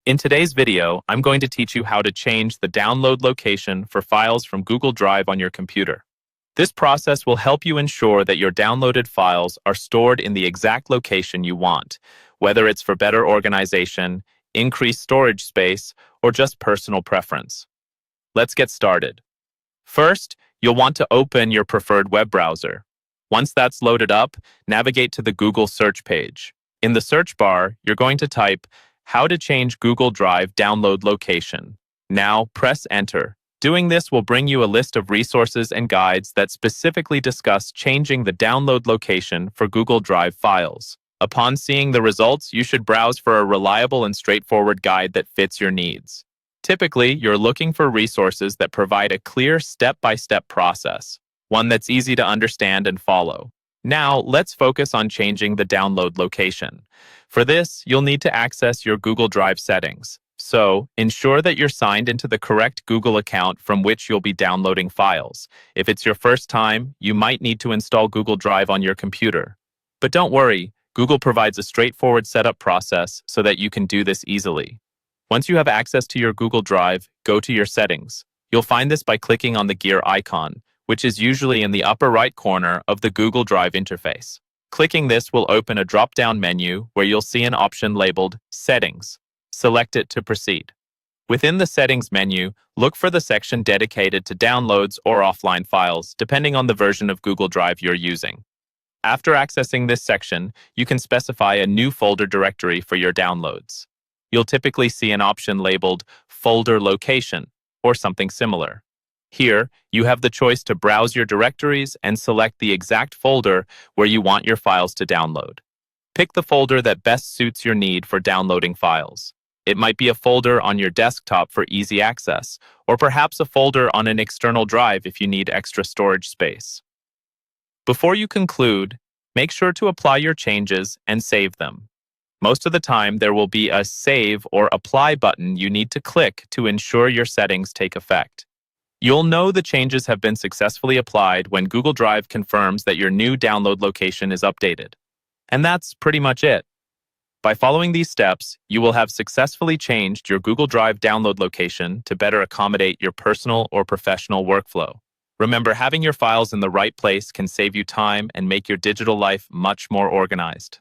In today's video, I'm going to teach you how to change the download location for files from Google Drive on your computer. This process will help you ensure that your downloaded files are stored in the exact location you want, whether it's for better organization, increased storage space, or just personal preference. Let's get started. First, you'll want to open your preferred web browser. Once that's loaded up, navigate to the Google search page. In the search bar, you're going to type "How to change Google Drive download location." Now, press enter. Doing this will bring you a list of resources and guides that specifically discuss changing the download location for Google Drive files. Upon seeing the results, you should browse for a reliable and straightforward guide that fits your needs. Typically, you're looking for resources that provide a clear step-by-step process, one that's easy to understand and follow. Now, let's focus on changing the download location. For this, you'll need to access your Google Drive settings. So, ensure that you're signed into the correct Google account from which you'll be downloading files. If it's your first time, you might need to install Google Drive on your computer. But don't worry, Google provides a straightforward setup process so that you can do this easily. Once you have access to your Google Drive, go to your settings. You'll find this by clicking on the gear icon, which is usually in the upper right corner of the Google Drive interface. Clicking this will open a drop-down menu where you'll see an option labeled Settings. Select it to proceed. Within the Settings menu, look for the section dedicated to downloads or offline files, depending on the version of Google Drive you're using. After accessing this section, you can specify a new folder directory for your downloads. You'll typically see an option labeled Folder Location or something similar. Here, you have the choice to browse your directories and select the exact folder where you want your files to download. Pick the folder that best suits your need for downloading files. It might be a folder on your desktop for easy access, or perhaps a folder on an external drive if you need extra storage space. Before you conclude, make sure to apply your changes and save them. Most of the time, there will be a Save or Apply button you need to click to ensure your settings take effect. You'll know the changes have been successfully applied when Google Drive confirms that your new download location is updated. And that's pretty much it. By following these steps, you will have successfully changed your Google Drive download location to better accommodate your personal or professional workflow. Remember, having your files in the right place can save you time and make your digital life much more organized.